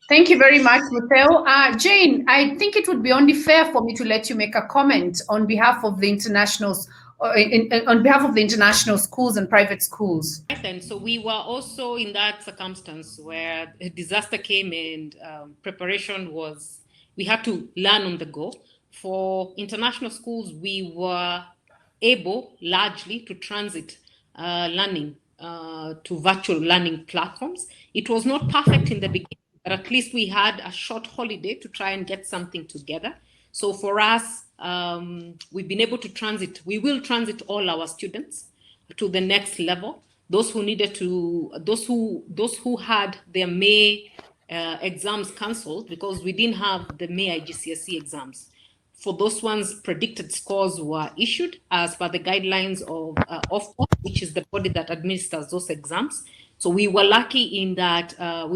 Thank you very much, Matteo. Jane, I think it would be only fair for me to let you make a comment on behalf of the internationals, on behalf of the international schools and private schools. And so we were also in that circumstance where a disaster came and preparation was, we had to learn on the go. For international schools, we were able largely to transit learning to virtual learning platforms. It was not perfect in the beginning, but at least we had a short holiday to try and get something together. So for us, we've been able to transit, we will transit all our students to the next level. Those who needed to, those who had their May exams cancelled because we didn't have the May IGCSE exams. For those ones, predicted scores were issued as per the guidelines of Ofcom, which is the body that administers those exams. So we were lucky in that all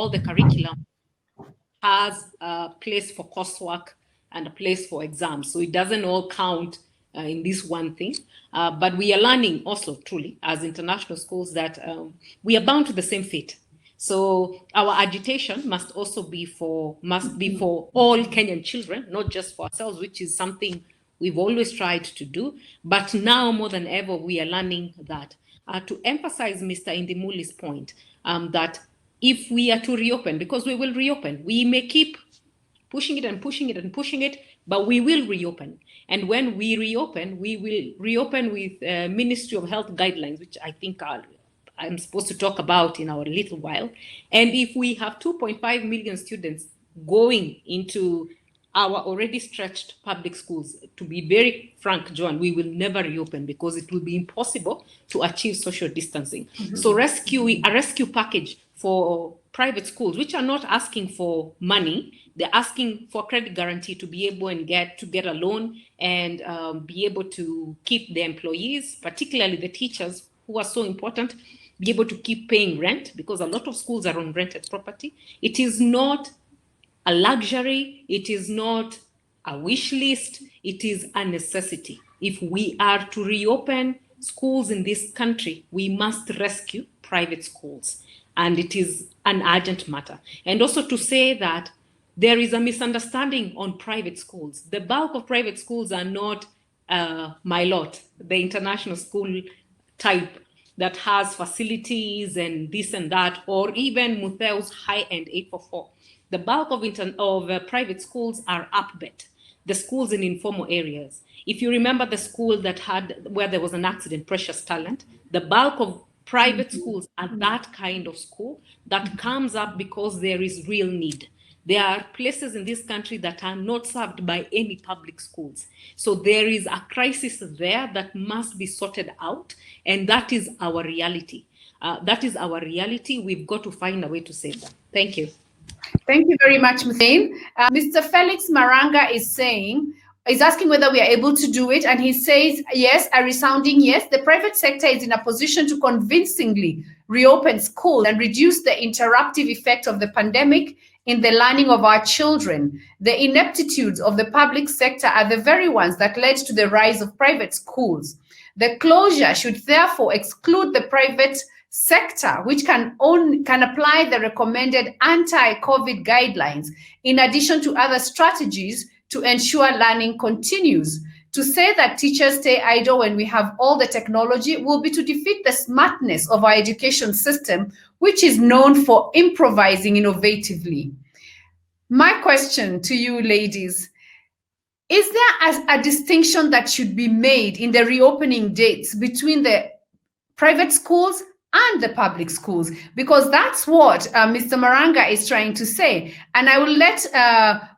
the curriculum has a place for coursework and a place for exams. So it doesn't all count in this one thing. But we are learning also truly as international schools that we are bound to the same fate. So our agitation must also be for all Kenyan children, not just for ourselves, which is something we've always tried to do. But now more than ever, we are learning that. To emphasize Mr. Indimuli's point, that if we are to reopen, because we will reopen, we may keep pushing it and pushing it and pushing it, but we will reopen. And when we will reopen with Ministry of Health guidelines, which I think I'm supposed to talk about in our little while. And if we have 2.5 million students going into our already stretched public schools, to be very frank, Joan, we will never reopen because it will be impossible to achieve social distancing. Mm-hmm. So a rescue package for private schools, which are not asking for money, they're asking for credit guarantee to be able and get a loan and be able to keep the employees, particularly the teachers who are so important, be able to keep paying rent because a lot of schools are on rented property. It is not a luxury. It is not a wish list. It is a necessity. If we are to reopen schools in this country, we must rescue private schools. And it is an urgent matter. And also to say that there is a misunderstanding on private schools. The bulk of private schools are not my lot, the international school type that has facilities and this and that, or even Mutheo's high-end 844. The bulk of private schools are upbet, the schools in informal areas. If you remember the school where there was an accident, Precious Talent, the bulk of private schools are that kind of school that comes up because there is real need. There are places in this country that are not served by any public schools. So there is a crisis there that must be sorted out, and that is our reality. We've got to find a way to save them. Thank you. Thank you very much, Muthane. Mr. Felix Maranga is asking whether we are able to do it, and he says, yes, a resounding yes. The private sector is in a position to convincingly reopen schools and reduce the interruptive effect of the pandemic in the learning of our children. The ineptitudes of the public sector are the very ones that led to the rise of private schools. The closure should therefore exclude the private sector, which can apply the recommended anti-COVID guidelines, in addition to other strategies to ensure learning continues. To say that teachers stay idle when we have all the technology will be to defeat the smartness of our education system, which is known for improvising innovatively. My question to you, ladies, is there a distinction that should be made in the reopening dates between the private schools and the public schools? Because that's what Mr. Maranga is trying to say. And I will let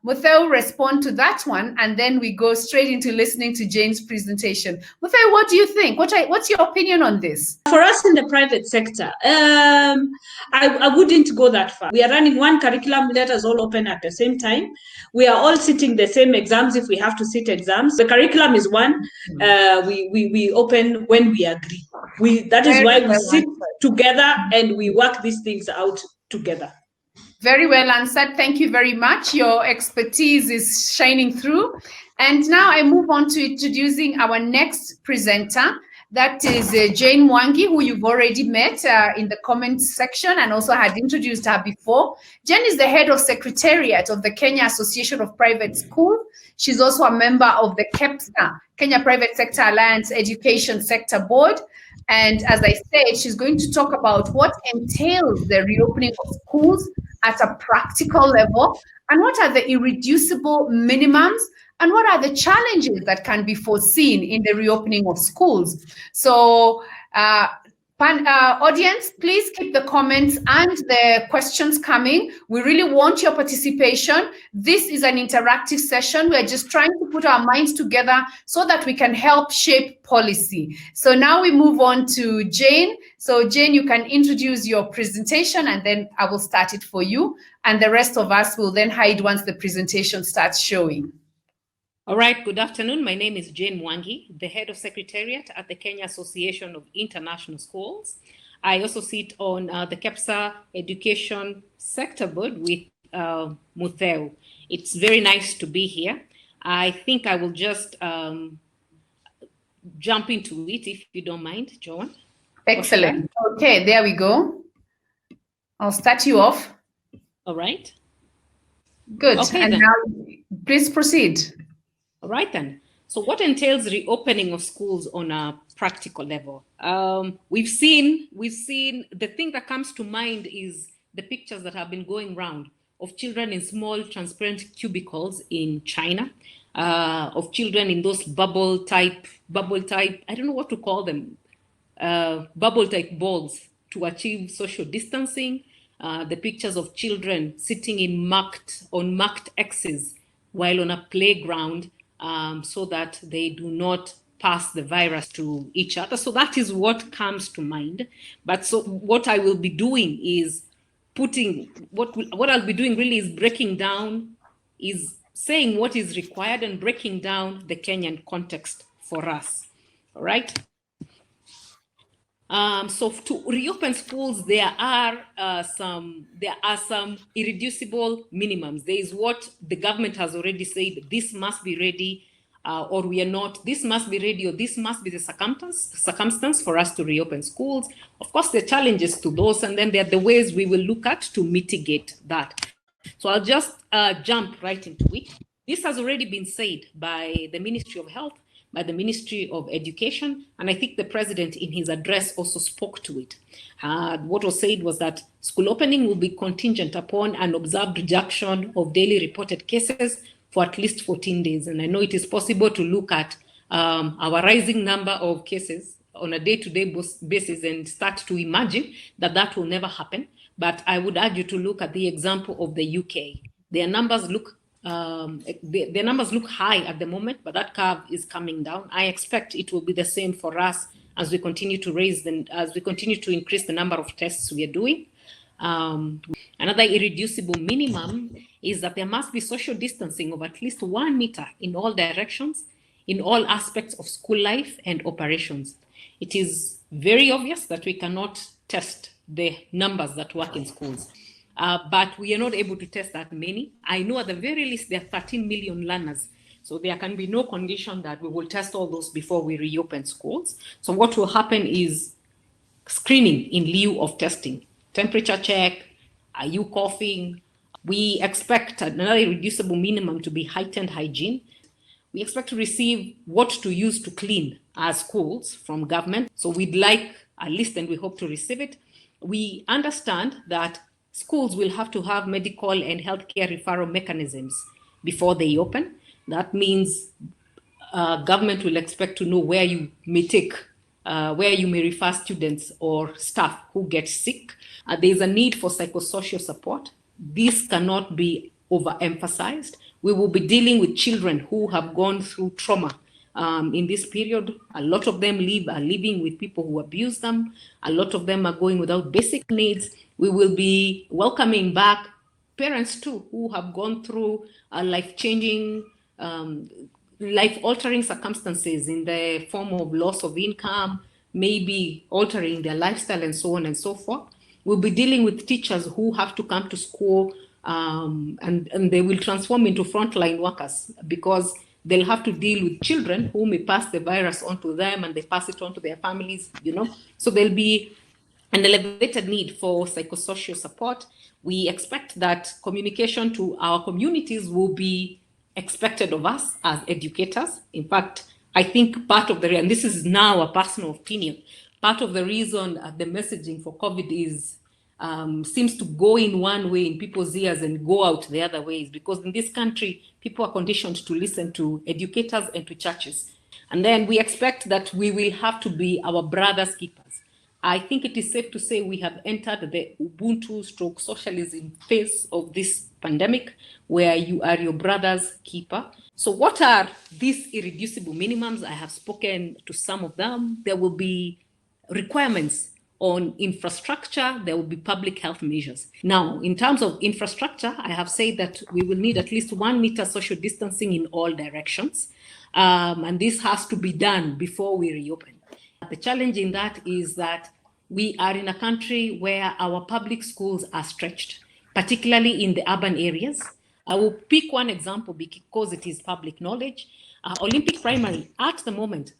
Mutheo respond to that one, and then we go straight into listening to Jane's presentation. Mutheo, what do you think? What's your opinion on this? For us in the private sector, I wouldn't go that far. We are running one curriculum, let us all open at the same time. We are all sitting the same exams if we have to sit exams. The curriculum is one. We open when we agree. That is why we sit together and we work these things out together. Very well answered. Thank you very much. Your expertise is shining through. And now I move on to introducing our next presenter. That is Jane Mwangi, who you've already met in the comments section and also had introduced her before. Jane is the head of secretariat of the Kenya Association of Private Schools. She's also a member of the KEPSA, Kenya Private Sector Alliance Education Sector Board. And as I said, she's going to talk about what entails the reopening of schools at a practical level, and what are the irreducible minimums, and what are the challenges that can be foreseen in the reopening of schools. So audience, please keep the comments and the questions coming. We really want your participation. This is an interactive session. We're just trying to put our minds together so that we can help shape policy. So now we move on to Jane. So Jane, you can introduce your presentation and then I will start it for you. And the rest of us will then hide once the presentation starts showing. All right, good afternoon. My name is Jane Mwangi, the head of secretariat at the Kenya Association of International Schools. I also sit on the KEPSA Education Sector Board with Mutheu. It's very nice to be here. I think I will just jump into it if you don't mind, Joan. Excellent. Okay, there we go. I'll start you off. All right. Good. Okay, and then. Now, please proceed. All right, then. So what entails reopening of schools on a practical level? We've seen the thing that comes to mind is the pictures that have been going around of children in small transparent cubicles in China, of children in those bubble type, I don't know what to call them, bubble type balls to achieve social distancing, the pictures of children sitting on marked X's while on a playground, so that they do not pass the virus to each other. So that is what comes to mind. But so what I will be doing is what I'll be doing really is breaking down, is saying what is required and breaking down the Kenyan context for us. All right. So to reopen schools, there are some irreducible minimums. There is what the government has already said, this must be ready, or we are not, this must be ready, or this must be the circumstance for us to reopen schools. Of course, there are challenges to those, and then there are the ways we will look at to mitigate that. So I'll just jump right into it. This has already been said by the Ministry of Health, by the Ministry of Education, and I think the president in his address also spoke to it. What was said was that school opening will be contingent upon an observed reduction of daily reported cases for at least 14 days. And I know it is possible to look at our rising number of cases on a day-to-day basis and start to imagine that that will never happen. But I would urge you to look at the example of the UK. Their numbers look high at the moment, but that curve is coming down. I expect it will be the same for us as we continue to increase the number of tests we are doing. Another irreducible minimum is that there must be social distancing of at least 1 meter in all directions, in all aspects of school life and operations. It is very obvious that we cannot test the numbers that work in schools. But we are not able to test that many. I know at the very least there are 13 million learners. So there can be no condition that we will test all those before we reopen schools. So what will happen is screening in lieu of testing. Temperature check, are you coughing? We expect another irreducible minimum to be heightened hygiene. We expect to receive what to use to clean our schools from government. So we'd like a list and we hope to receive it. We understand that schools will have to have medical and healthcare referral mechanisms before they open. That means government will expect to know where you may refer students or staff who get sick. There's a need for psychosocial support. This cannot be overemphasized. We will be dealing with children who have gone through trauma in this period. A lot of them are living with people who abuse them. A lot of them are going without basic needs. We will be welcoming back parents too who have gone through life-changing, life-altering circumstances in the form of loss of income, maybe altering their lifestyle and so on and so forth. We'll be dealing with teachers who have to come to school and they will transform into frontline workers because they'll have to deal with children who may pass the virus on to them and they pass it on to their families, So there'll be an elevated need for psychosocial support. We expect that communication to our communities will be expected of us as educators. In fact, I think part of and this is now a personal opinion, part of the reason the messaging for COVID is seems to go in one way in people's ears and go out the other way is because in this country, people are conditioned to listen to educators and to churches. And then we expect that we will have to be our brother's keepers. I think it is safe to say we have entered the Ubuntu stroke socialism phase of this pandemic, where you are your brother's keeper. So what are these irreducible minimums? I have spoken to some of them. There will be requirements on infrastructure, there will be public health measures. Now, in terms of infrastructure, I have said that we will need at least 1 meter social distancing in all directions. And this has to be done before we reopen. The challenge in that is that we are in a country where our public schools are stretched, particularly in the urban areas. I will pick one example because it is public knowledge. Olympic Primary at the moment,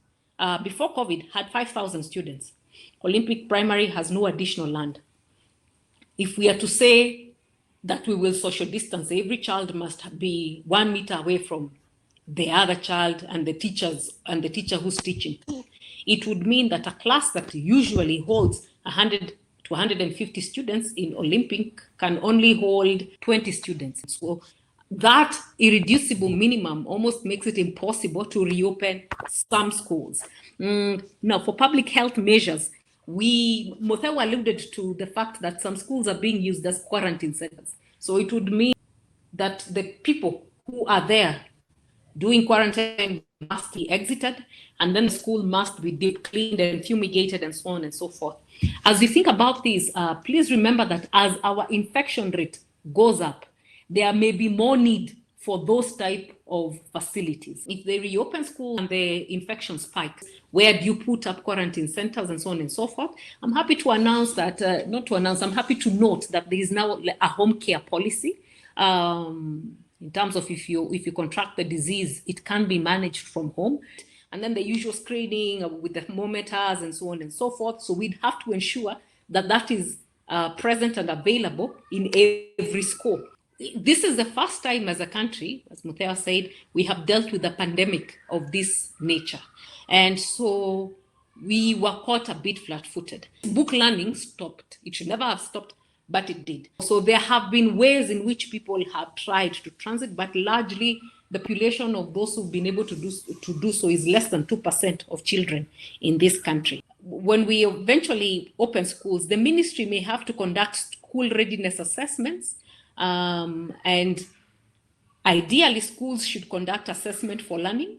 before COVID, had 5,000 students. Olympic Primary has no additional land. If we are to say that we will social distance, every child must be 1 meter away from the other child and the teachers and the teacher who's teaching. It would mean that a class that usually holds 100 to 150 students in Olympic can only hold 20 students. So that irreducible minimum almost makes it impossible to reopen some schools. Now, for public health measures, Motheo alluded to the fact that some schools are being used as quarantine centers. So it would mean that the people who are there doing quarantine must be exited, and then the school must be deep cleaned and fumigated and so on and so forth. As you think about this, please remember that as our infection rate goes up, there may be more need for those type of facilities. If they reopen school and the infection spikes, where do you put up quarantine centers and so on and so forth? I'm happy to announce that, I'm happy to note that there is now a home care policy. In terms of if you contract the disease, it can be managed from home. And then the usual screening with the thermometers and so on and so forth. So we'd have to ensure that that is present and available in every school. This is the first time as a country, as Motheo said, we have dealt with a pandemic of this nature. And so we were caught a bit flat-footed. Book learning stopped. It should never have stopped, but it did. So there have been ways in which people have tried to transit, but largely the population of those who've been able to do so is less than 2% of children in this country. When we eventually open schools, the ministry may have to conduct school readiness assessments, and ideally schools should conduct assessment for learning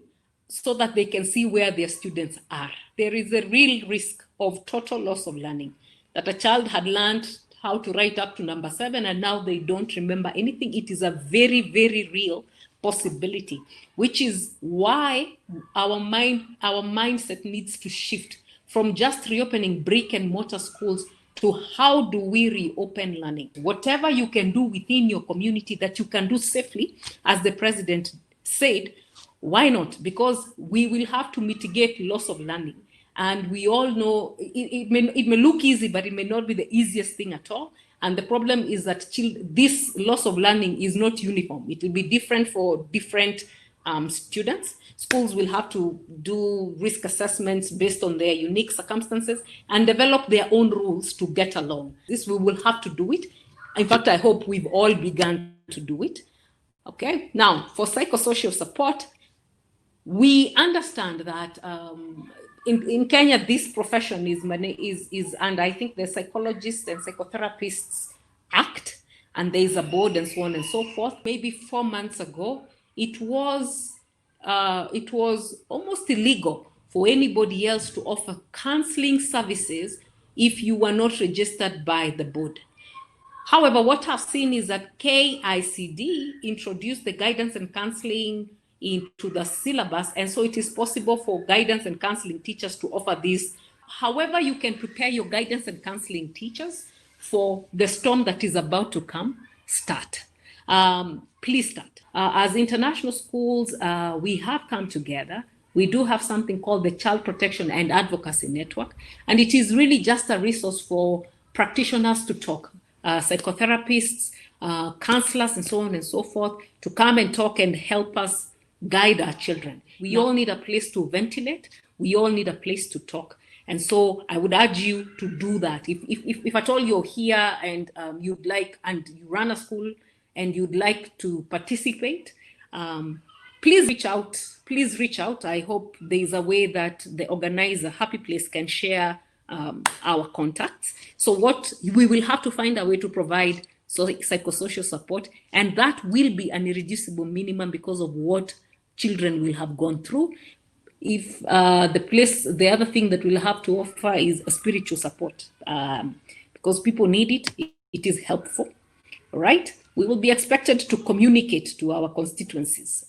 so that they can see where their students are. There is a real risk of total loss of learning, that a child had learned how to write up to number 7 and now they don't remember anything. It is a very, very real possibility, which is why our mindset needs to shift from just reopening brick and mortar schools to how do we reopen learning? Whatever you can do within your community that you can do safely, as the president said, why not? Because we will have to mitigate loss of learning. And we all know it may look easy, but it may not be the easiest thing at all. And the problem is that this loss of learning is not uniform. It will be different for different students. Schools will have to do risk assessments based on their unique circumstances and develop their own rules to get along. This we will have to do it. In fact, I hope we've all begun to do it. Okay. Now, for psychosocial support, we understand that in Kenya, this profession is, and I think the Psychologists and Psychotherapists Act, and there is a board and so on and so forth. Maybe 4 months ago, it was almost illegal for anybody else to offer counseling services if you were not registered by the board. However, what I've seen is that KICD introduced the guidance and counseling into the syllabus, and so it is possible for guidance and counseling teachers to offer this. However, you can prepare your guidance and counseling teachers for the storm that is about to come, start. Please start. As international schools, we have come together. We do have something called the Child Protection and Advocacy Network, and it is really just a resource for practitioners to talk, psychotherapists, counselors, and so on and so forth, to come and talk and help us guide our children. We all need a place to ventilate. We all need a place to talk. And so I would urge you to do that. If at all you're here and you'd like, and you run a school and you'd like to participate, please reach out. Please reach out. I hope there's a way that the organizer, Happy Place, can share our contacts. So what we will have to find a way to provide psychosocial support, and that will be an irreducible minimum because of what children will have gone through. If the other thing that we'll have to offer is a spiritual support, because people need it. It is helpful, right? We will be expected to communicate to our constituencies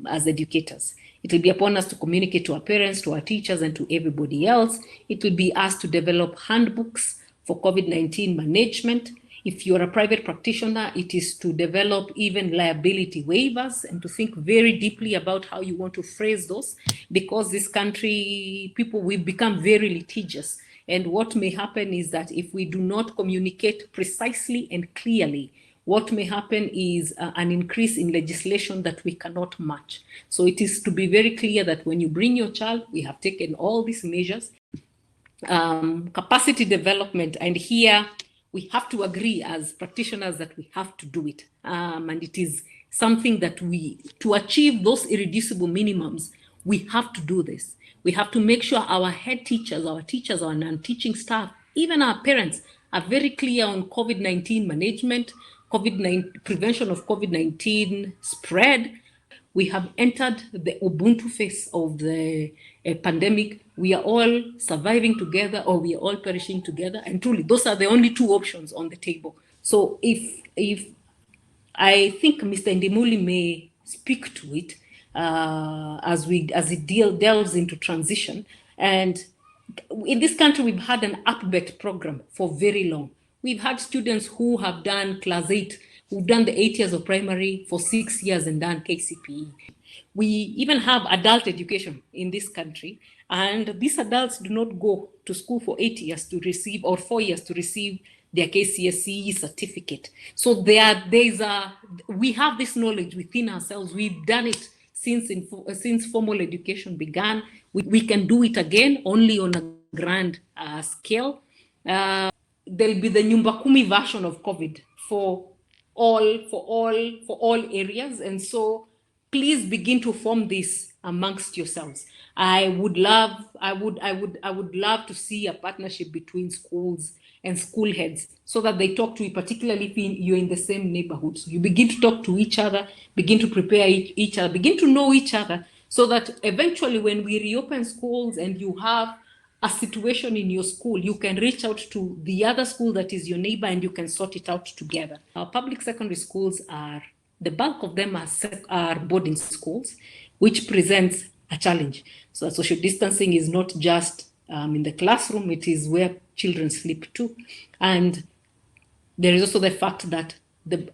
as educators. It will be upon us to communicate to our parents, to our teachers, and to everybody else. It will be us to develop handbooks for COVID-19 management. If you're a private practitioner, it is to develop even liability waivers and to think very deeply about how you want to phrase those, because this country, we've become very litigious. And what may happen is that if we do not communicate precisely and clearly, what may happen is an increase in legislation that we cannot match. So it is to be very clear that when you bring your child, we have taken all these measures, capacity development, and here we have to agree as practitioners that we have to do it. And it is something that to achieve those irreducible minimums, we have to do this. We have to make sure our head teachers, our non-teaching staff, even our parents are very clear on COVID-19 management, prevention of COVID-19 spread. We have entered the Ubuntu phase of the pandemic. We are all surviving together, or we are all perishing together. And truly, those are the only two options on the table. So if I think Mr. Ndimuli may speak to it as it delves into transition. And in this country, we've had an UpBet program for very long. We've had students who have done class 8, who've done the 8 years of primary for 6 years and done KCPE. We even have adult education in this country, and these adults do not go to school for 8 years to receive, or 4 years to receive their KCSE certificate. So we have this knowledge within ourselves. We've done it since formal education began. We can do it again, only on a grand scale. There'll be the Nyumba Kumi version of COVID for all areas, and so please begin to form this amongst yourselves. I would love to see a partnership between schools and school heads so that they talk to you, particularly if you're in the same neighborhoods. You begin to talk to each other, begin to prepare each other, begin to know each other, so that eventually when we reopen schools and you have a situation in your school, you can reach out to the other school that is your neighbor and you can sort it out together. Our public secondary schools the bulk of them are boarding schools, which presents a challenge. So social distancing is not just in the classroom, it is where children sleep too. And there is also the fact that the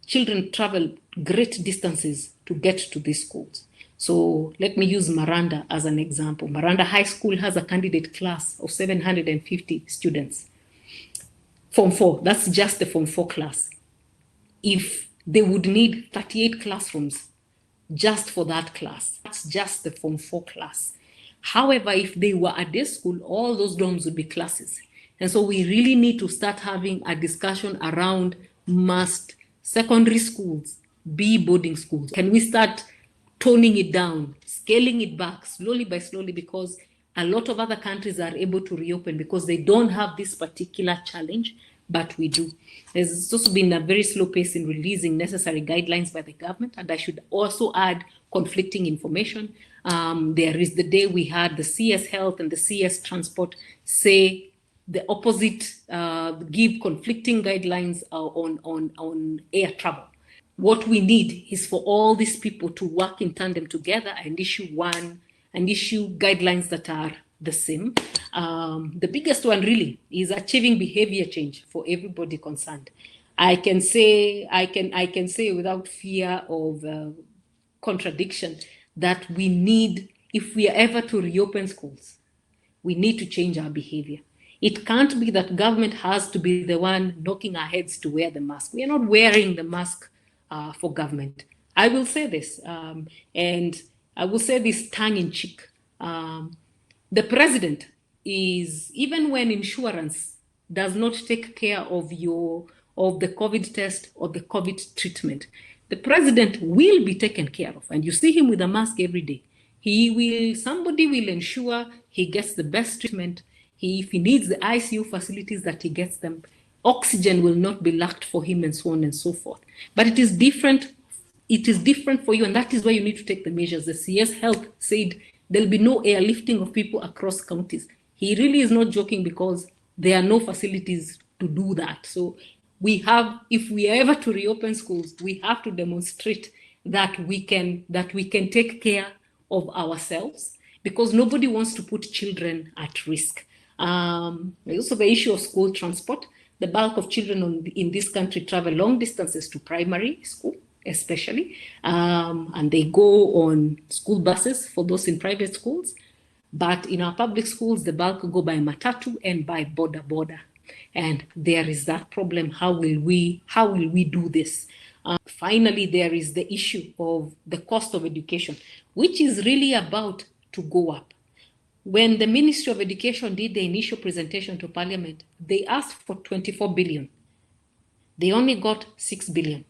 children travel great distances to get to these schools. So let me use Miranda as an example. Miranda High School has a candidate class of 750 students. Form 4, that's just the Form 4 class. If they would need 38 classrooms just for that class, that's just the Form 4 class. However, if they were a day school, all those dorms would be classes. And so we really need to start having a discussion around, must secondary schools be boarding schools? Can we start toning it down, scaling it back slowly by slowly, because a lot of other countries are able to reopen because they don't have this particular challenge, but we do. There's also been a very slow pace in releasing necessary guidelines by the government, and I should also add conflicting information. There is the day we had the CS Health and the CS Transport say the opposite, give conflicting guidelines on air travel. What we need is for all these people to work in tandem together and issue guidelines that are the same. The biggest one really is achieving behavior change for everybody concerned. I can say without fear of contradiction that we need, if we are ever to reopen schools, we need to change our behavior. It can't be that government has to be the one knocking our heads to wear the mask. We are not wearing the mask for government. I will say this, and I will say this tongue in cheek. The president is, even when insurance does not take care of the COVID test or the COVID treatment, the president will be taken care of. And you see him with a mask every day. Somebody will ensure he gets the best treatment. If he needs the ICU facilities, that he gets them. Oxygen will not be lacked for him, and so on and so forth. But it is different. It is different for you, and that is why you need to take the measures. The CS Health said there'll be no airlifting of people across counties. He really is not joking, because there are no facilities to do that. So if we are ever to reopen schools, we have to demonstrate that we can take care of ourselves, because nobody wants to put children at risk. There's also the issue of school transport. The bulk of children in this country travel long distances to primary school, especially, and they go on school buses for those in private schools. But in our public schools, the bulk go by matatu and by boda. And there is that problem. How will we do this? Finally, there is the issue of the cost of education, which is really about to go up. When the Ministry of Education did the initial presentation to Parliament, they asked for 24 billion. They only got 6 billion.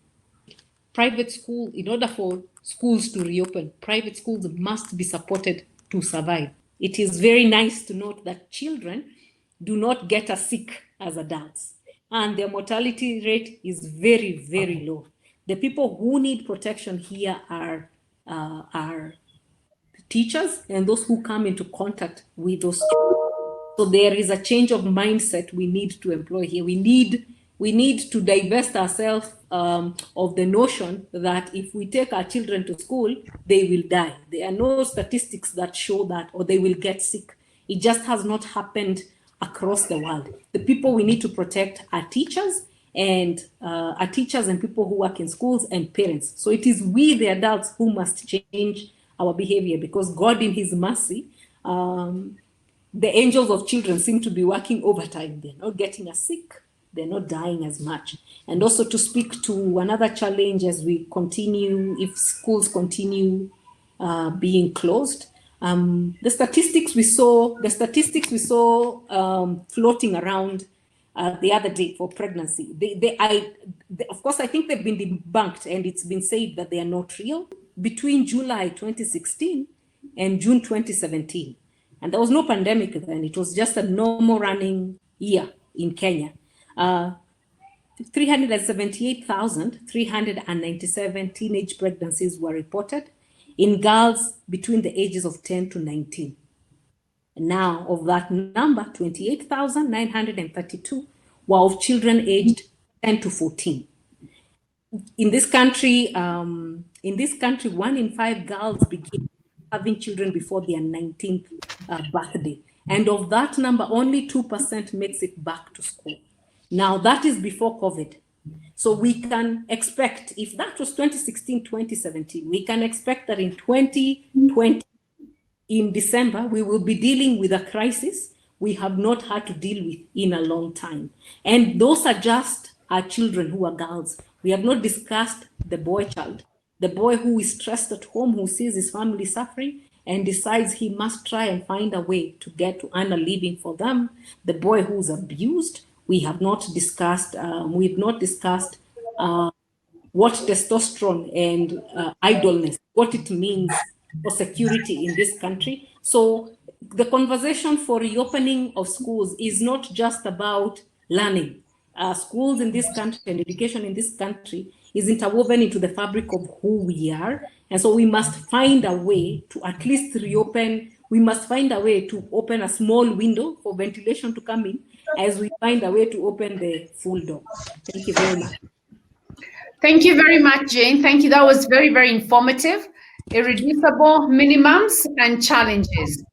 Private school, in order for schools to reopen, private schools must be supported to survive. It is very nice to note that children do not get as sick as adults, and their mortality rate is very, very low. The people who need protection here are teachers and those who come into contact with those children. So there is a change of mindset we need to employ here. We need to divest ourselves of the notion that if we take our children to school, they will die. There are no statistics that show that, or they will get sick. It just has not happened across the world. The people we need to protect are teachers and people who work in schools and parents. So it is we, the adults, who must change our behavior, because God in his mercy, the angels of children seem to be working overtime. They're not getting as sick. They're not dying as much. And also, to speak to another challenge as we continue, if schools continue being closed, the statistics we saw floating around the other day for pregnancy, of course, I think they've been debunked, and it's been said that they are not real. Between July 2016 and June 2017, and there was no pandemic then, it was just a normal running year in Kenya, 378,397 teenage pregnancies were reported in girls between the ages of 10 to 19. Now, of that number, 28,932 were of children aged 10 to 14. In this country, 1 in 5 girls begin having children before their 19th birthday. And of that number, only 2% makes it back to school. Now, that is before COVID. So we can expect, if that was 2016, 2017, we can expect that in 2020, in December, we will be dealing with a crisis we have not had to deal with in a long time. And those are just our children who are girls. We have not discussed the boy child, the boy who is stressed at home, who sees his family suffering and decides he must try and find a way to get to earn a living for them. The boy who's abused. We have not discussed. What testosterone and idleness, what it means for security in this country. So the conversation for reopening of schools is not just about learning. Schools in this country and education in this country is interwoven into the fabric of who we are. And so we must find a way to at least reopen. We must find a way to open a small window for ventilation to come in as we find a way to open the full door. Thank you very much. Thank you very much, Jane. Thank you. That was very, very informative. Irreducible minimums and challenges.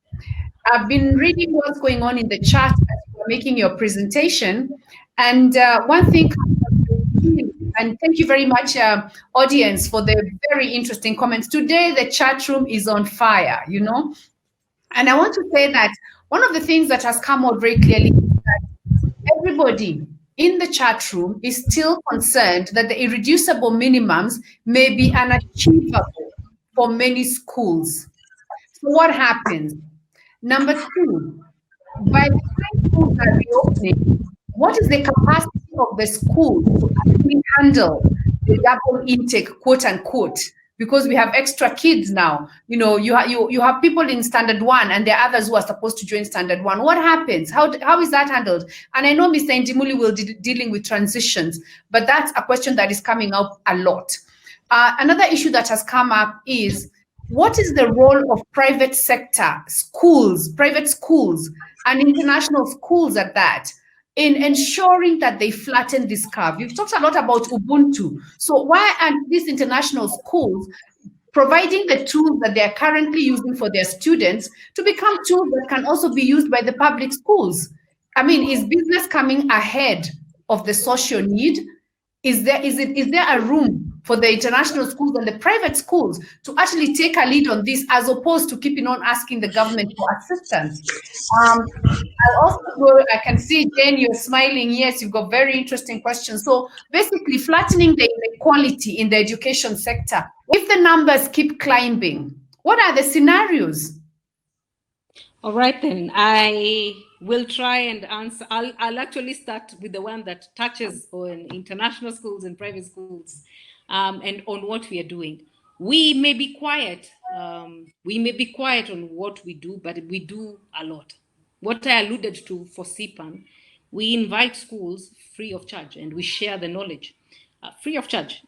I've been reading what's going on in the chat as you're making your presentation. And one thing And thank you very much, audience, for the very interesting comments. Today, the chat room is on fire, you know. And I want to say that one of the things that has come out very clearly is that everybody in the chat room is still concerned that the irreducible minimums may be unachievable for many schools. So what happens? Number two, by the time schools are reopening, what is the capacity of the school to actually handle the double intake, quote unquote? Because we have extra kids now. You know, you have people in standard one and there are others who are supposed to join standard one. What happens? How is that handled? And I know Mr. Ndimuli will be dealing with transitions, but that's a question that is coming up a lot. Another issue that has come up is, what is the role of private sector schools, private schools, and international schools at that, in ensuring that they flatten this curve? You've talked a lot about Ubuntu. So why aren't these international schools providing the tools that they are currently using for their students to become tools that can also be used by the public schools? I mean, is business coming ahead of the social need? Is there a room for the international schools and the private schools to actually take a lead on this, as opposed to keeping on asking the government for assistance? I can see, Jane, you're smiling. Yes, you've got very interesting questions. So basically, flattening the inequality in the education sector. If the numbers keep climbing, what are the scenarios? All right, then I will try and answer. I'll actually start with the one that touches on international schools and private schools, and on what we are doing. We may be quiet. We may be quiet on what we do, but we do a lot. What I alluded to for CPAN, we invite schools free of charge, and we share the knowledge free of charge.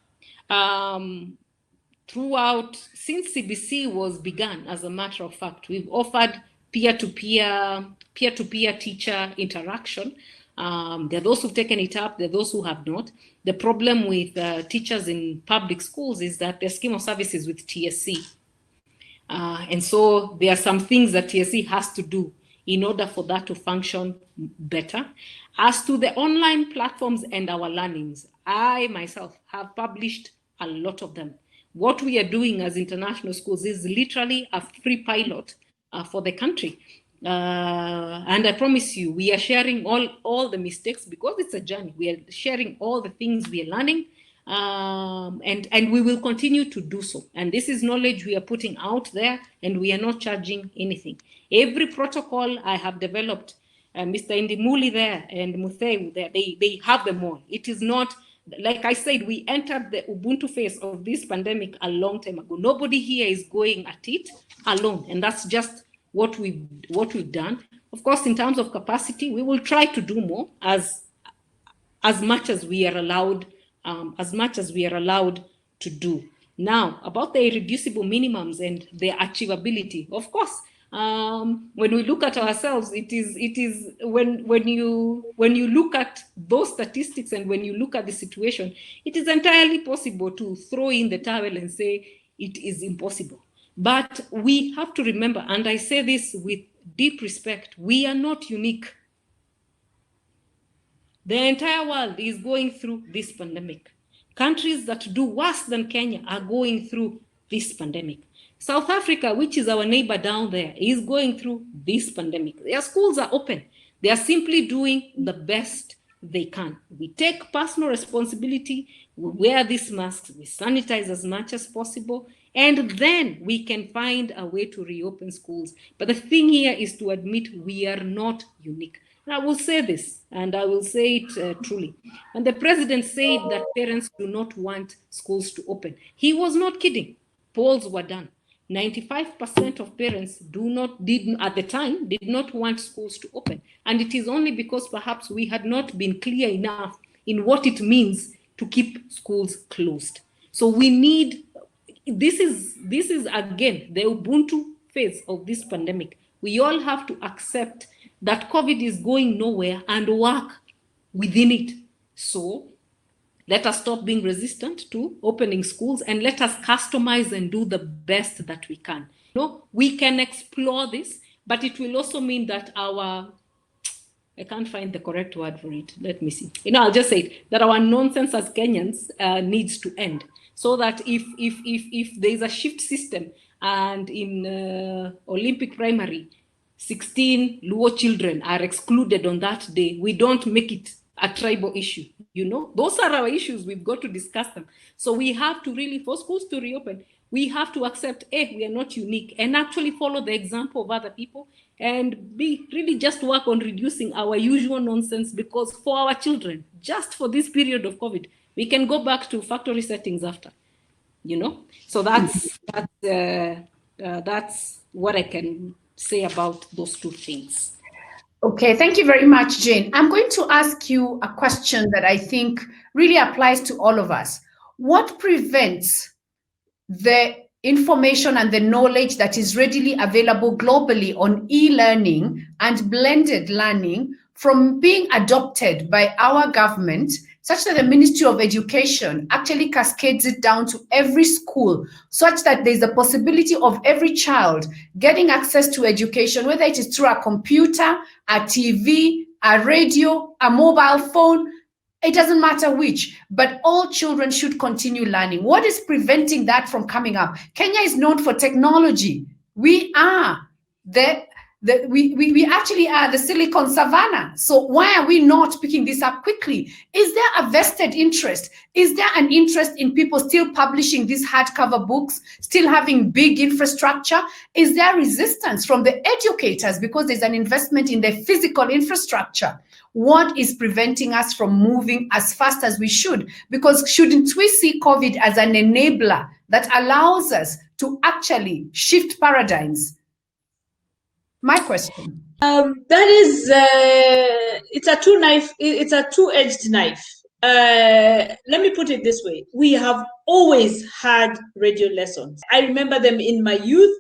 Throughout, since CBC was begun, as a matter of fact, we've offered peer-to-peer teacher interaction. There are those who've taken it up, there are those who have not. The problem with teachers in public schools is that their scheme of services with TSC. And so there are some things that TSC has to do in order for that to function better. As to the online platforms and our learnings, I myself have published a lot of them. What we are doing as international schools is literally a free pilot for the country. And I promise you, we are sharing all the mistakes, because it's a journey. We are sharing all the things we are learning, and we will continue to do so. And this is knowledge we are putting out there, and we are not charging anything. Every protocol I have developed, Mr. Ndimuli there and Mutheu there, they have them all. It is not, like I said, we entered the Ubuntu phase of this pandemic a long time ago. Nobody here is going at it alone, and that's just what we've done. Of course, in terms of capacity, we will try to do more as much as we are allowed, to do. Now, about the irreducible minimums and their achievability, of course, when we look at ourselves, it is when you look at those statistics and when you look at the situation, it is entirely possible to throw in the towel and say it is impossible. But we have to remember, and I say this with deep respect, we are not unique. The entire world is going through this pandemic. Countries that do worse than Kenya are going through this pandemic. South Africa, which is our neighbor down there, is going through this pandemic. Their schools are open. They are simply doing the best they can. We take personal responsibility, we wear these masks, we sanitize as much as possible, and then we can find a way to reopen schools. But the thing here is to admit we are not unique. And I will say this, and I will say it truly. And the president said that parents do not want schools to open. He was not kidding. Polls were done. 95% of parents at the time did not want schools to open. And it is only because perhaps we had not been clear enough in what it means to keep schools closed. So we need, this is again, the Ubuntu phase of this pandemic. We all have to accept that COVID is going nowhere and work within it. So let us stop being resistant to opening schools, and let us customize and do the best that we can. We can explore this, but it will also mean that our I can't find the correct word for it. Let me see. I'll just say it, that our nonsense as Kenyans needs to end. So that if there is a shift system, and in Olympic primary, 16 Luo children are excluded on that day, we don't make it a tribal issue. Those are our issues. We've got to discuss them. So we have to really, for schools to reopen, we have to accept, we are not unique, and actually follow the example of other people, and really just work on reducing our usual nonsense, because for our children, just for this period of COVID, we can go back to factory settings after, So that's what I can say about those two things. Okay, thank you very much, Jane. I'm going to ask you a question that I think really applies to all of us. What prevents the information and the knowledge that is readily available globally on e-learning and blended learning from being adopted by our government, such that the Ministry of Education actually cascades it down to every school, such that there's a possibility of every child getting access to education, whether it is through a computer, a TV, a radio, a mobile phone? It doesn't matter which, but all children should continue learning. What is preventing that from coming up? Kenya is known for technology. We are we actually are the Silicon Savannah. So why are we not picking this up quickly? Is there a vested interest? Is there an interest in people still publishing these hardcover books, still having big infrastructure? Is there resistance from the educators because there's an investment in the physical infrastructure? What is preventing us from moving as fast as we should? Because shouldn't we see COVID as an enabler that allows us to actually shift paradigms? My question. That is, it's a two-edged knife. Let me put it this way. We have always had radio lessons. I remember them in my youth.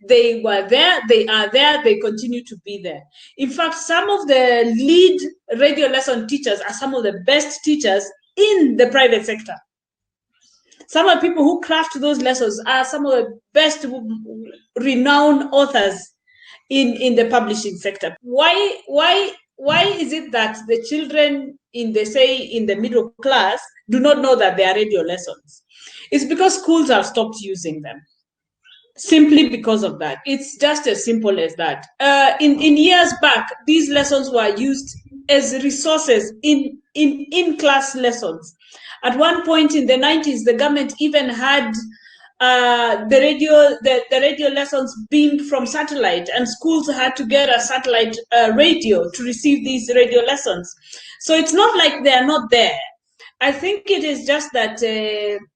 They were there, they are there, they continue to be there. In fact, some of the lead radio lesson teachers are some of the best teachers in the private sector. Some of the people who craft those lessons are some of the best renowned authors in the publishing sector. Why is it that the children in the middle class do not know that they are radio lessons? It's because schools have stopped using them. Simply because of that. It's just as simple as that. In years back, these lessons were used as resources in class lessons. At one point in the 90s, the government even had the radio lessons beamed from satellite, and schools had to get a satellite radio to receive these radio lessons. So it's not like they are not there. I think it is just that,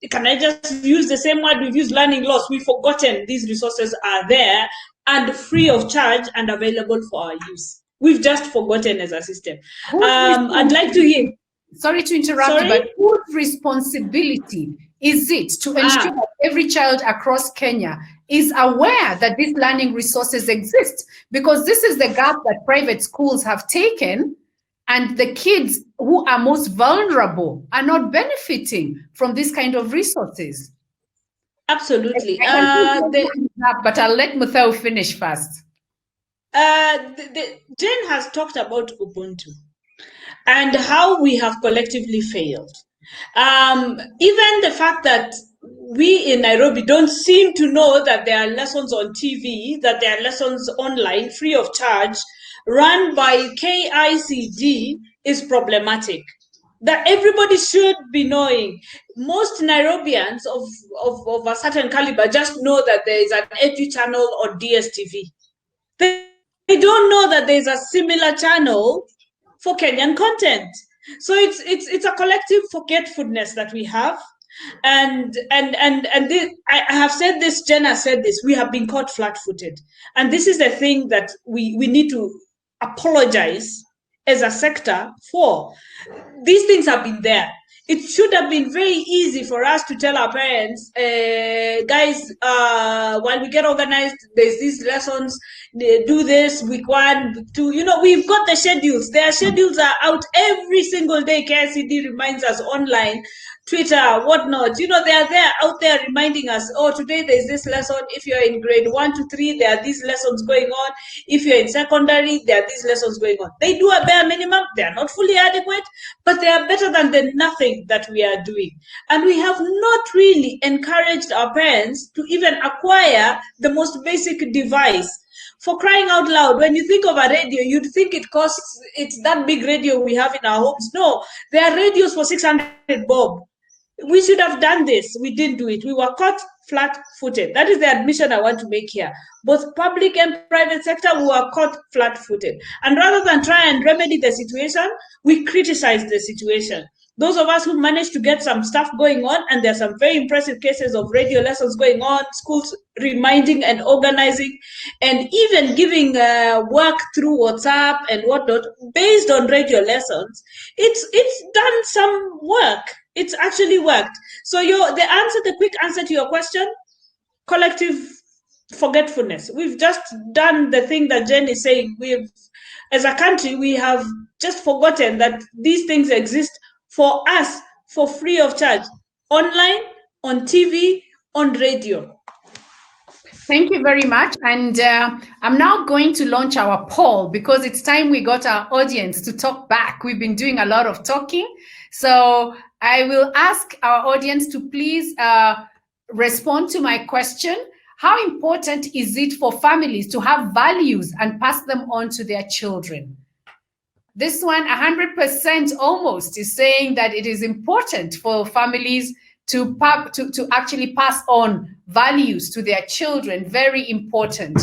can I just use the same word we've used, learning loss? We've forgotten these resources are there and free of charge and available for our use. We've just forgotten as a system. I'd like to hear. Sorry to interrupt, but whose responsibility is it to ensure that every child across Kenya is aware that these learning resources exist? Because this is the gap that private schools have taken, and the kids who are most vulnerable are not benefiting from this kind of resources. Absolutely. But I'll let Muthau finish first. Jane has talked about Ubuntu and how we have collectively failed. Even the fact that we in Nairobi don't seem to know that there are lessons on TV, that there are lessons online free of charge, run by KICD, is problematic. That everybody should be knowing. Most Nairobians of a certain caliber just know that there is an edu channel on DSTV. They don't know that there is a similar channel for Kenyan content. So it's a collective forgetfulness that we have. And this, I have said this, Jenna said this, we have been caught flat-footed. And this is the thing that we need to apologize as a sector for. These things have been there. It should have been very easy for us to tell our parents, guys, while we get organized, there's these lessons, do this, week 1, week 2, we've got the schedules. Their schedules are out every single day. KICD reminds us online. Twitter, whatnot. You know, they are there out there reminding us, oh, today there's this lesson. If you're in grade 1 to 3, there are these lessons going on. If you're in secondary, there are these lessons going on. They do a bare minimum. They are not fully adequate, but they are better than the nothing that we are doing. And we have not really encouraged our parents to even acquire the most basic device. For crying out loud, when you think of a radio, you'd think it's that big radio we have in our homes. No, there are radios for 600 bob. We should have done this. We didn't do it. We were caught flat-footed. That is the admission I want to make here. Both public and private sector, we were caught flat-footed. And rather than try and remedy the situation, we criticize the situation. Those of us who managed to get some stuff going on, and there are some very impressive cases of radio lessons going on, schools reminding and organizing, and even giving work through WhatsApp and whatnot, based on radio lessons, it's done some work. It's actually worked. So the quick answer to your question, collective forgetfulness. We've just done the thing that Jen is saying. As a country, we have just forgotten that these things exist for us for free of charge, online, on TV, on radio. Thank you very much. And I'm now going to launch our poll because it's time we got our audience to talk back. We've been doing a lot of talking. So I will ask our audience to please respond to my question. How important is it for families to have values and pass them on to their children? This one, 100% almost, is saying that it is important for families to actually pass on values to their children. Very important.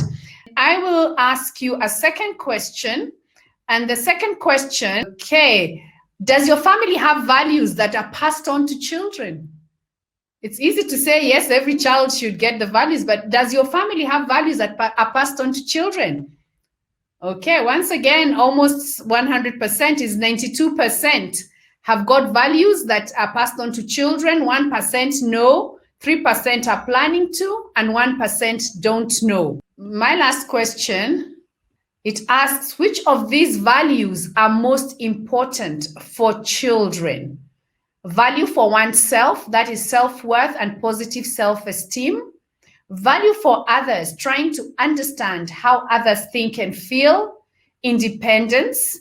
I will ask you a second question. And the second question, okay, does your family have values that are passed on to children? It's easy to say, yes, every child should get the values, but does your family have values that are passed on to children? Okay, once again, almost 100% is 92% have got values that are passed on to children. 1% no, 3% are planning to, and 1% don't know. My last question, it asks, which of these values are most important for children? Value for oneself, that is self-worth and positive self-esteem. Value for others, trying to understand how others think and feel. Independence,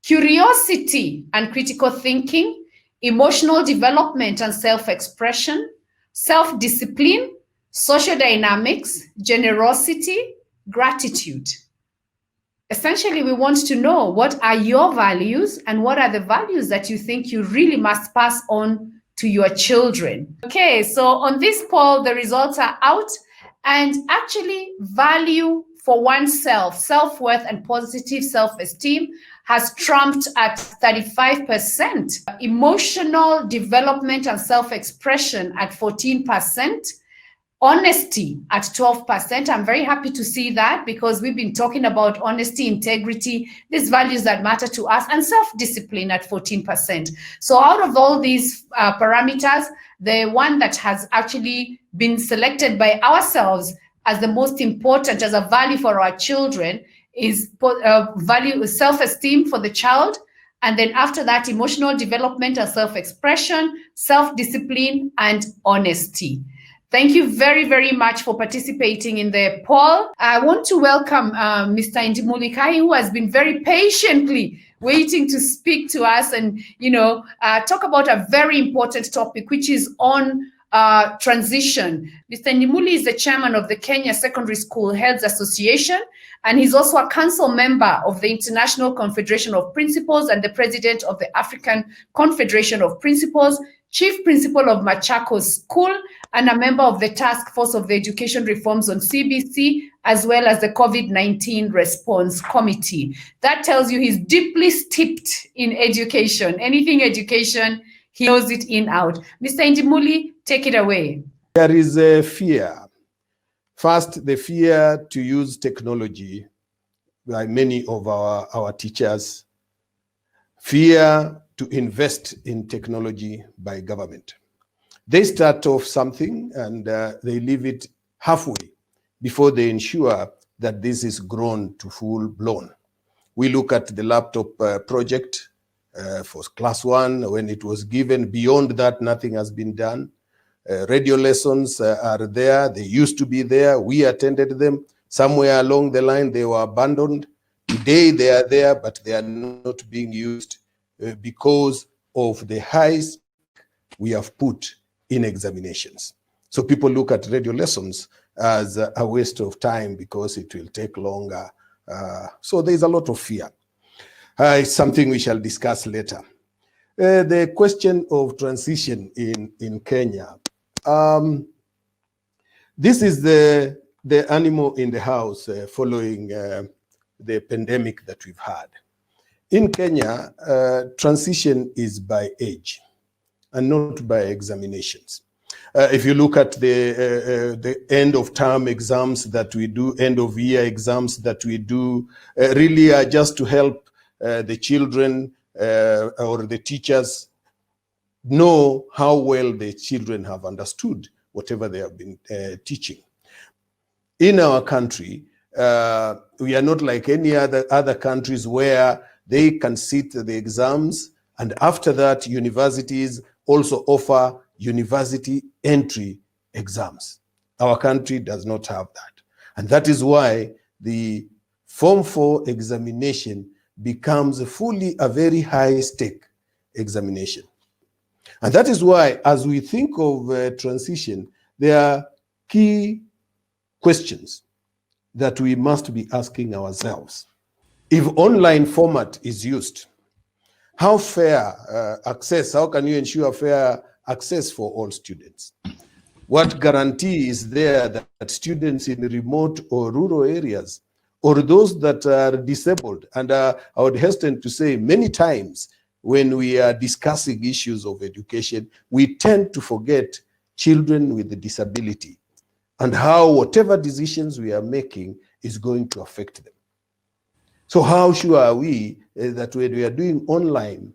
curiosity and critical thinking, emotional development and self-expression, self-discipline, social dynamics, generosity, gratitude. Essentially, we want to know what are your values and what are the values that you think you really must pass on to your children. Okay, so on this poll, the results are out. And actually, value for oneself, self-worth and positive self-esteem has trumped at 35%. Emotional development and self-expression at 14%. Honesty at 12%. I'm very happy to see that because we've been talking about honesty, integrity, these values that matter to us, and self-discipline at 14%. So out of all these parameters, the one that has actually been selected by ourselves as the most important, as a value for our children, is value, self-esteem for the child. And then after that, emotional development and self-expression, self-discipline, and honesty. Thank you very, very much for participating in the poll. I want to welcome Mr. Indimuli Kai, who has been very patiently waiting to speak to us and, talk about a very important topic, which is on transition. Mr. Indimuli is the chairman of the Kenya Secondary School Heads Association, and he's also a council member of the International Confederation of Principals and the president of the African Confederation of Principals, chief principal of Machakos School, and a member of the task force of the education reforms on CBC, as well as the COVID-19 response committee. That tells you he's deeply steeped in education. Anything education, he knows it in out. Mr. Indimuli, take it away. There is a fear. First, the fear to use technology by many of our teachers. Fear to invest in technology by government. They start off something and they leave it halfway before they ensure that this is grown to full blown. We look at the laptop project for class 1 when it was given. Beyond that, nothing has been done. Radio lessons are there. They used to be there. We attended them. Somewhere along the line, they were abandoned. Today, they are there, but they are not being used because of the high stake we have put in examinations. So people look at radio lessons as a waste of time because it will take longer. So there's a lot of fear. It's something we shall discuss later. The question of transition in Kenya. This is the animal in the house following the pandemic that we've had. In Kenya, transition is by age and not by examinations. If you look at the end of term exams that we do, end of year exams that we do, really are just to help the children or the teachers know how well the children have understood whatever they have been teaching. In our country, we are not like any other countries where they can sit the exams, and after that, universities also offer university entry exams. Our country does not have that. And that is why the Form 4 examination becomes fully a very high stake examination. And that is why, as we think of transition, there are key questions that we must be asking ourselves. If online format is used, how fair access, how can you ensure fair access for all students? What guarantee is there that students in remote or rural areas, or those that are disabled, and I would hasten to say many times when we are discussing issues of education, we tend to forget children with a disability and how whatever decisions we are making is going to affect them. So how sure are we that when we are doing online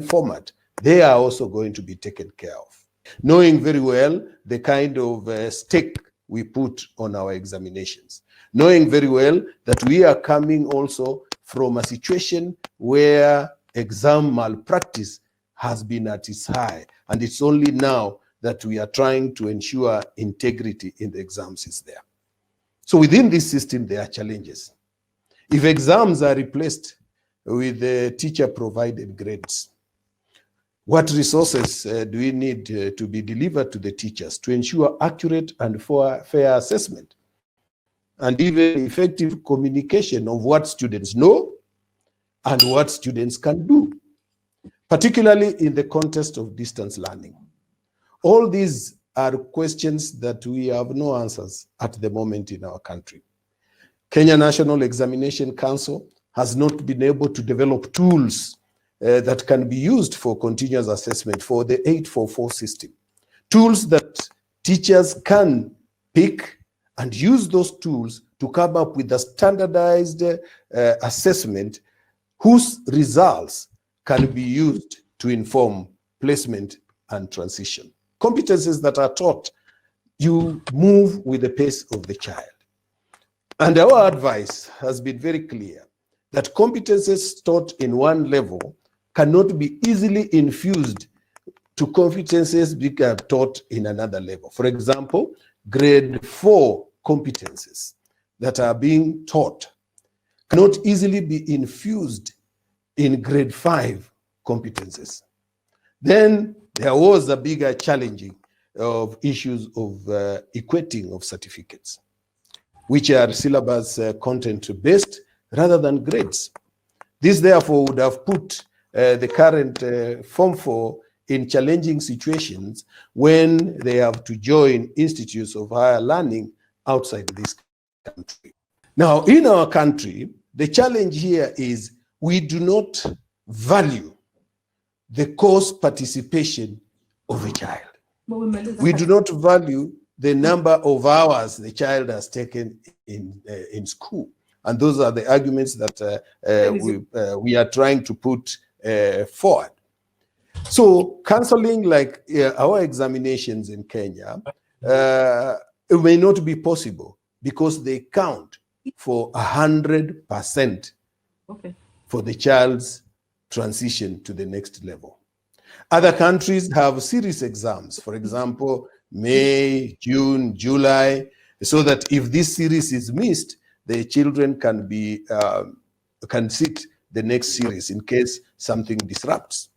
format, they are also going to be taken care of? Knowing very well the kind of stake we put on our examinations. Knowing very well that we are coming also from a situation where exam malpractice has been at its high, and it's only now that we are trying to ensure integrity in the exams is there. So within this system, there are challenges. If exams are replaced with teacher-provided grades, what resources do we need to be delivered to the teachers to ensure accurate and fair assessment, and even effective communication of what students know and what students can do, particularly in the context of distance learning? All these are questions that we have no answers at the moment in our country. Kenya National Examination Council has not been able to develop tools that can be used for continuous assessment for the 844 system. Tools that teachers can pick and use those tools to come up with a standardized assessment whose results can be used to inform placement and transition. Competencies that are taught, you move with the pace of the child. And our advice has been very clear that competencies taught in one level cannot be easily infused to competencies being taught in another level. For example, grade 4 competencies that are being taught cannot easily be infused in grade 5 competencies. Then there was a bigger challenging of issues of equating of certificates, which are syllabus content based rather than grades. This therefore would have put the current Form 4 in challenging situations when they have to join institutes of higher learning outside this country. Now, in our country, the challenge here is we do not value the course participation of a child. We do not value the number of hours the child has taken in school. And those are the arguments that we are trying to put forward. So counseling like our examinations in Kenya, it may not be possible because they count for 100% for the child's transition to the next level. Other countries have series exams, for example, May, June, July, so that if this series is missed, the children can sit the next series in case something disrupts.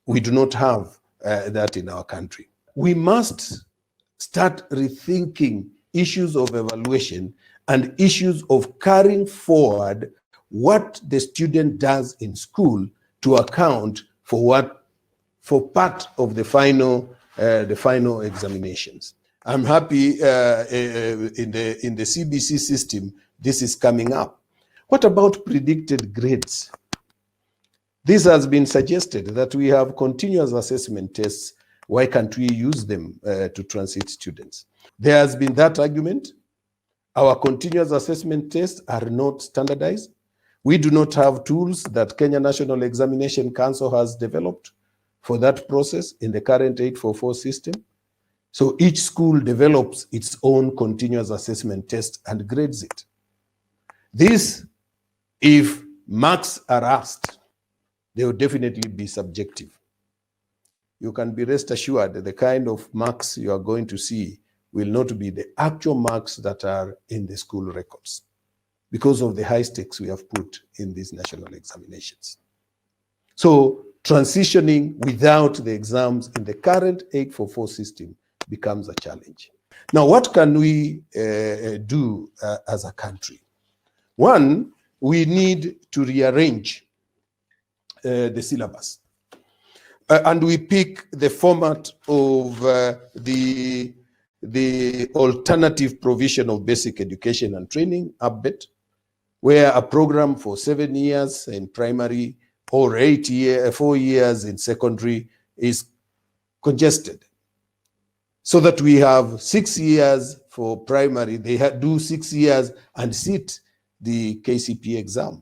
We do not have that in our country. We must start rethinking issues of evaluation and issues of carrying forward what the student does in school to account for part of the final examinations. I'm happy in the CBC system this is coming up. What about predicted grades? This has been suggested that we have continuous assessment tests. Why can't we use them to transit students? There has been that argument. Our continuous assessment tests are not standardized. We do not have tools that Kenya National Examination Council has developed for that process in the current 844 system. So each school develops its own continuous assessment test and grades it. This, if marks are asked, they will definitely be subjective. You can be rest assured that the kind of marks you are going to see will not be the actual marks that are in the school records because of the high stakes we have put in these national examinations. So transitioning without the exams in the current 844 system becomes a challenge. Now, what can we do as a country? One, we need to rearrange the syllabus. And we pick the format of the alternative provision of basic education and training, ABET, where a program for 7 years in primary or 4 years in secondary is congested. So that we have 6 years for primary, they do 6 years and sit the KCPE exam.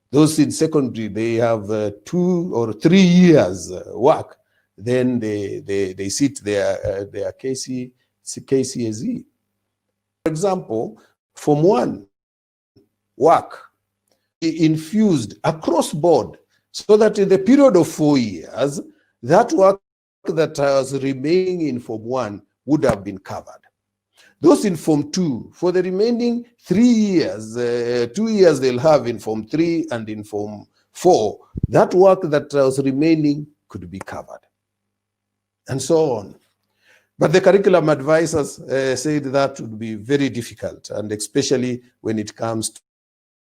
Those in secondary, they have 2 or 3 years work, then they sit their KCSE. For example, Form 1 work infused across board so that in the period of 4 years, that work that was remaining in Form 1 would have been covered. Those in Form 2, for the remaining 3 years, 2 years they'll have in Form 3 and in Form 4, that work that was remaining could be covered, and so on. But the curriculum advisors said that would be very difficult, and especially when it comes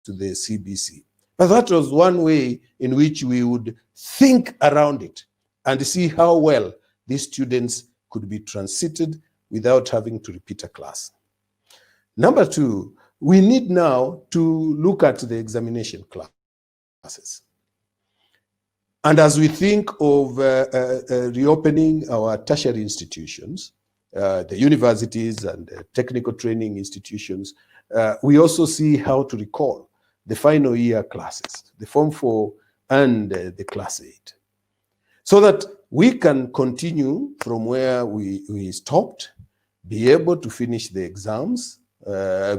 to the CBC. But that was one way in which we would think around it and see how well these students could be transited without having to repeat a class. Number 2, we need now to look at the examination classes. And as we think of reopening our tertiary institutions, the universities and the technical training institutions, we also see how to recall the final year classes, the Form 4 and the Class 8, so that we can continue from where we stopped, be able to finish the exams,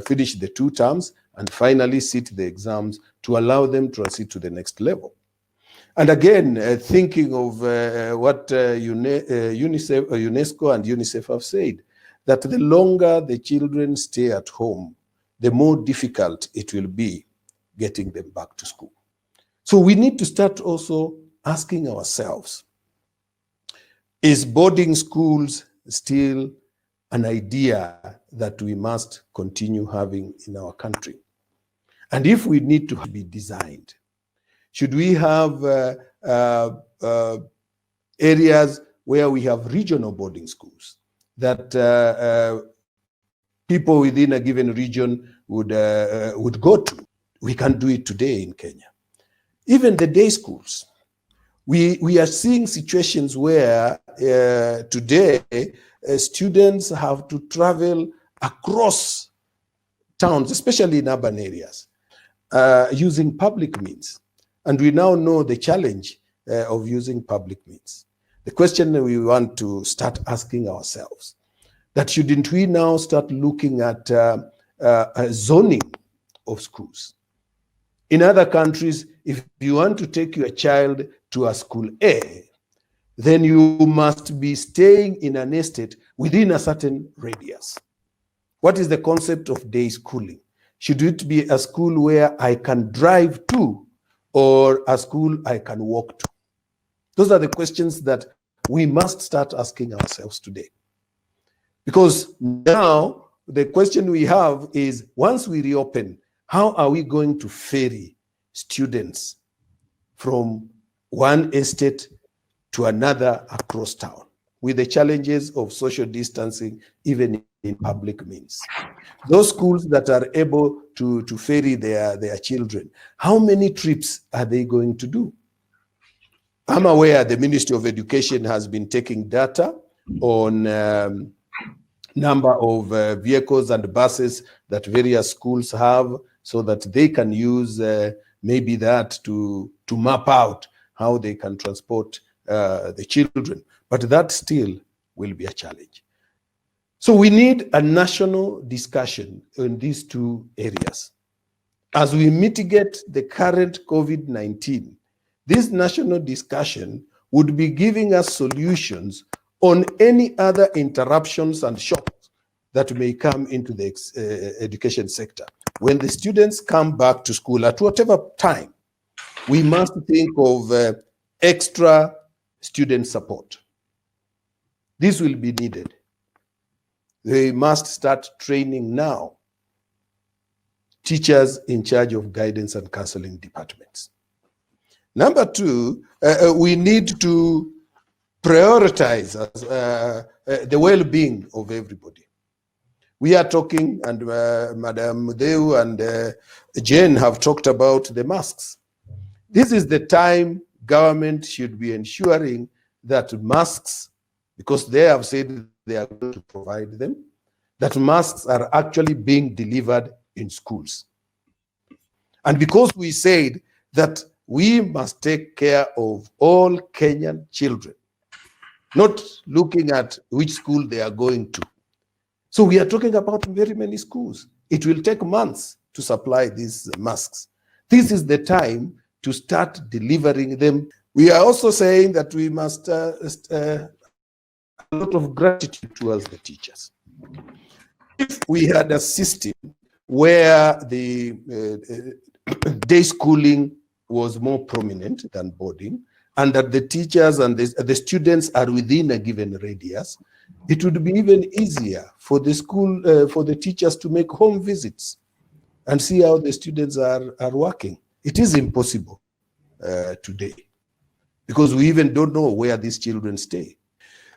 finish the 2 terms, and finally sit the exams to allow them to proceed to the next level. And again, thinking of what UNESCO and UNICEF have said, that the longer the children stay at home, the more difficult it will be getting them back to school. So we need to start also asking ourselves, is boarding schools still an idea that we must continue having in our country? And if we need to be designed, should we have areas where we have regional boarding schools that people within a given region would go to? We can do it today in Kenya. Even the day schools. We are seeing situations where today students have to travel across towns, especially in urban areas, using public means. And we now know the challenge of using public means. The question that we want to start asking ourselves, that shouldn't we now start looking at zoning of schools? In other countries, if you want to take your child to a school A, then you must be staying in an estate within a certain radius. What is the concept of day schooling? Should it be a school where I can drive to, or a school I can walk to? Those are the questions that we must start asking ourselves today. Because now the question we have is, once we reopen, how are we going to ferry students from one estate to another across town, with the challenges of social distancing, even in public means? Those schools that are able to ferry their children, how many trips are they going to do? I'm aware the Ministry of Education has been taking data on number of vehicles and buses that various schools have, so that they can use maybe that to map out how they can transport the children. But that still will be a challenge. So we need a national discussion in these two areas. As we mitigate the current COVID-19, this national discussion would be giving us solutions on any other interruptions and shocks that may come into the education sector. When the students come back to school at whatever time, we must think of extra student support. This will be needed. They must start training now teachers in charge of guidance and counseling departments. Number two, we need to prioritize the well-being of everybody. We are talking, and Madam Mudeu and Jane have talked about the masks. This is the time government should be ensuring that masks, because they have said they are going to provide them, that masks are actually being delivered in schools. And because we said that we must take care of all Kenyan children, not looking at which school they are going to. So we are talking about very many schools. It will take months to supply these masks. This is the time to start delivering them. We are also saying that we must a lot of gratitude towards the teachers. If we had a system where the day schooling was more prominent than boarding, and that the teachers and the students are within a given radius, it would be even easier for the school, for the teachers to make home visits and see how the students are working. It is impossible today, because we even don't know where these children stay.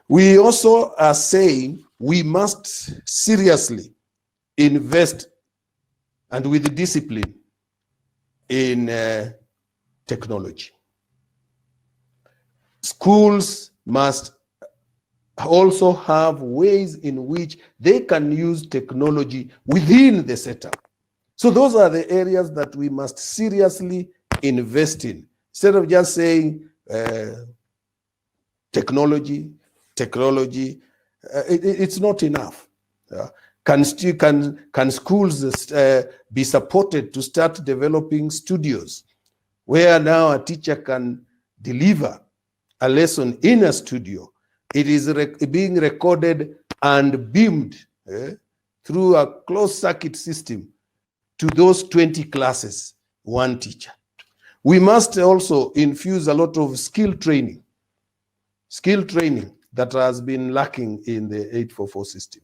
We also are saying we must seriously invest and with discipline in technology. Schools must also have ways in which they can use technology within the setup. So those are the areas that we must seriously invest in, instead of just saying technology. It's not enough. Can schools be supported to start developing studios where now a teacher can deliver a lesson in a studio? It is being recorded and beamed through a closed circuit system to those 20 classes, one teacher. We must also infuse a lot of skill training that has been lacking in the 844 system.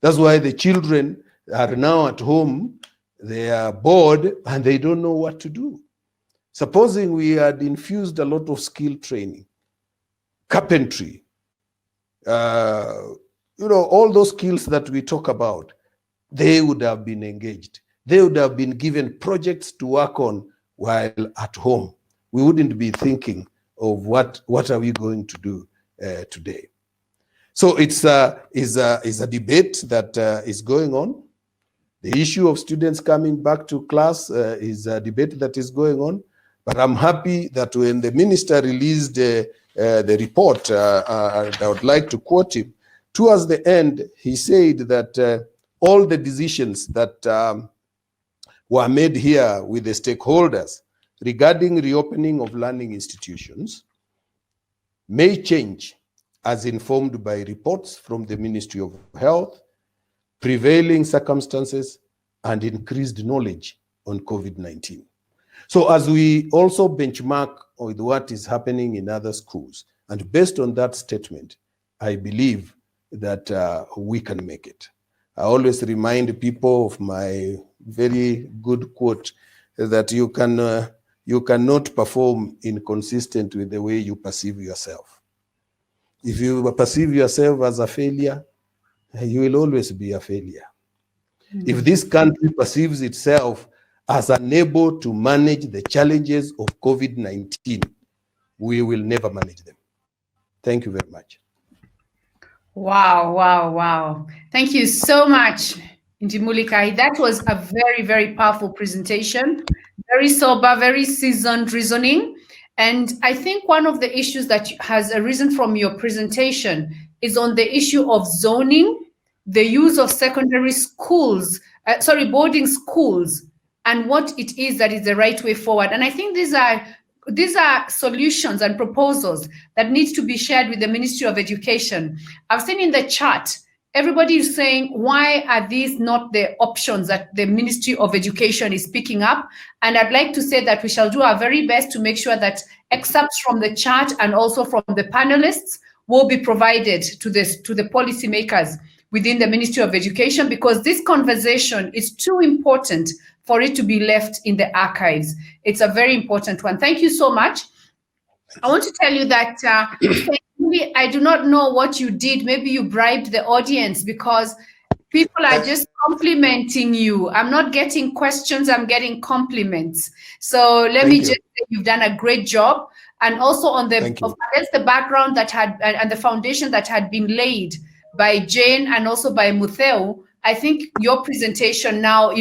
That's why the children are now at home, they are bored and they don't know what to do. Supposing we had infused a lot of skill training, carpentry, all those skills that we talk about, they would have been engaged. They would have been given projects to work on while at home. We wouldn't be thinking of what are we going to do today. So it's a debate that is going on. The issue of students coming back to class is a debate that is going on. But I'm happy that when the minister released the report, I would like to quote him. Towards the end, he said that all the decisions that were made here with the stakeholders regarding reopening of learning institutions may change as informed by reports from the Ministry of Health, prevailing circumstances, and increased knowledge on COVID-19. So as we also benchmark with what is happening in other schools, and based on that statement, I believe that we can make it. I always remind people of my very good quote that you cannot perform inconsistent with the way you perceive yourself. If you perceive yourself as a failure, you will always be a failure. If this country perceives itself as unable to manage the challenges of COVID-19, we will never manage them. Thank you very much. Wow, wow, wow. Thank you so much, Njimulikai. That was a very, very powerful presentation, very sober, very seasoned reasoning. And I think one of the issues that has arisen from your presentation is on the issue of zoning, the use of secondary schools, boarding schools, and what it is that is the right way forward. And I think these are solutions and proposals that need to be shared with the Ministry of Education. I've seen in the chat, everybody is saying, why are these not the options that the Ministry of Education is picking up? And I'd like to say that we shall do our very best to make sure that excerpts from the chat and also from the panelists will be provided to the policymakers within the Ministry of Education, because this conversation is too important for it to be left in the archives. It's a very important one. Thank you so much. I want to tell you that I do not know what you did. Maybe you bribed the audience, because people are just complimenting you. I'm not getting questions, I'm getting compliments. So let me just say you've done a great job. And also on the against the background that had and the foundation that had been laid by Jane and also by Mutheu, I think your presentation now,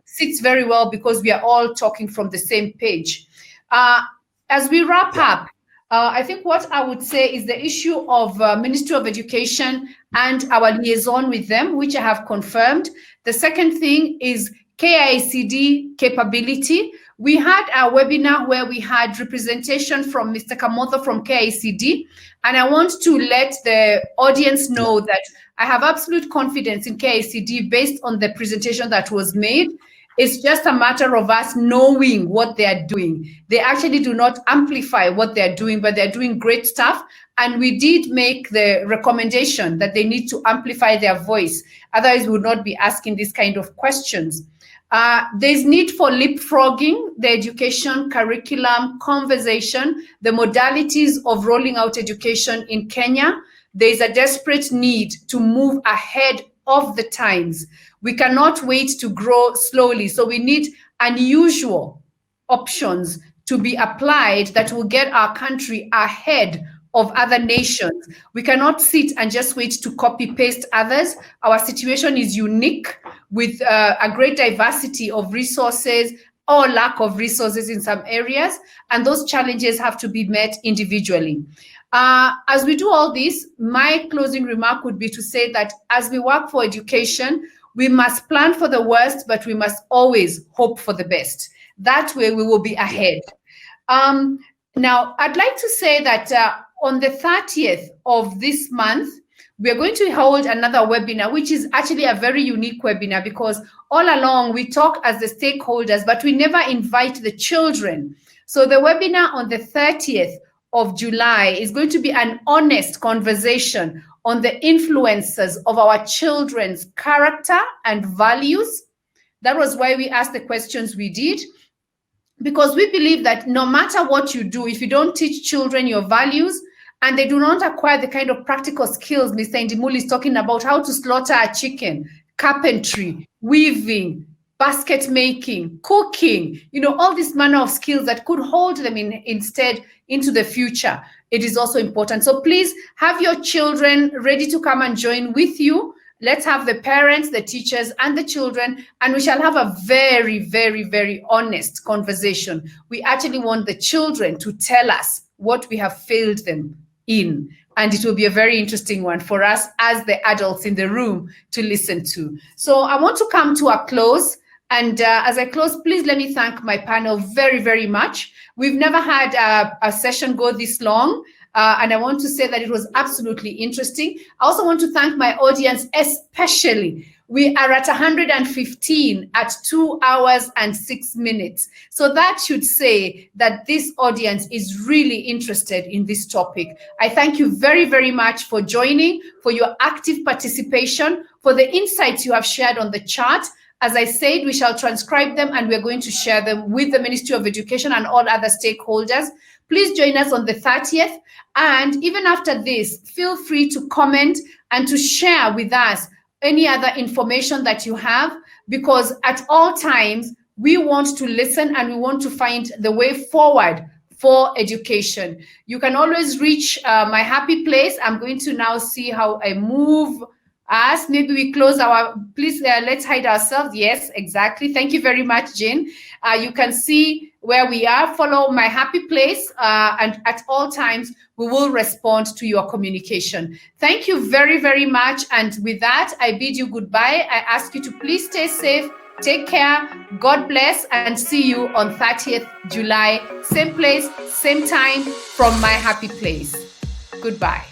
sits very well, because we are all talking from the same page. As we wrap up, I think what I would say is the issue of Ministry of Education and our liaison with them, which I have confirmed. The second thing is KICD capability. We had a webinar where we had representation from Mr. Kamotho from KICD, and I want to let the audience know that I have absolute confidence in KICD based on the presentation that was made. It's just a matter of us knowing what they are doing. They actually do not amplify what they're doing, but they're doing great stuff. And we did make the recommendation that they need to amplify their voice. Otherwise, we would not be asking these kind of questions. There's need for leapfrogging the education curriculum conversation, the modalities of rolling out education in Kenya. There's a desperate need to move ahead of the times. We cannot wait to grow slowly. So we need unusual options to be applied that will get our country ahead of other nations. We cannot sit and just wait to copy paste others. Our situation is unique, with a great diversity of resources or lack of resources in some areas, and those challenges have to be met individually. As we do all this, my closing remark would be to say that as we work for education, we must plan for the worst, but we must always hope for the best. That way we will be ahead. Now, I'd like to say that on the 30th of this month, we are going to hold another webinar, which is actually a very unique webinar, because all along we talk as the stakeholders, but we never invite the children. So the webinar on the 30th of July is going to be an honest conversation on the influences of our children's character and values. That was why we asked the questions we did, because we believe that no matter what you do, if you don't teach children your values, and they do not acquire the kind of practical skills Mr. Ndimuli is talking about, how to slaughter a chicken, carpentry, weaving, basket making, cooking, all this manner of skills that could hold them instead into the future. It is also important. So please have your children ready to come and join with you. Let's have the parents, the teachers, and the children, and we shall have a very, very, very honest conversation. We actually want the children to tell us what we have failed them in, and it will be a very interesting one for us as the adults in the room to listen to. So I want to come to a close. And as I close, please let me thank my panel very, very much. We've never had a session go this long. And I want to say that it was absolutely interesting. I also want to thank my audience, especially. We are at 115 at 2 hours and 6 minutes. So that should say that this audience is really interested in this topic. I thank you very, very much for joining, for your active participation, for the insights you have shared on the chat. As I said, we shall transcribe them and we're going to share them with the Ministry of Education and all other stakeholders. Please join us on the 30th. And even after this, feel free to comment and to share with us any other information that you have, because at all times, we want to listen and we want to find the way forward for education. You can always reach my happy place. I'm going to now see how I move us. Maybe we close our, please, let's hide ourselves. Yes, exactly. Thank you very much, Jane. You can see where we are. Follow my happy place, and at all times, we will respond to your communication. Thank you very, very much. And with that, I bid you goodbye. I ask you to please stay safe, take care, God bless, and see you on 30th July, same place, same time, from my happy place. Goodbye.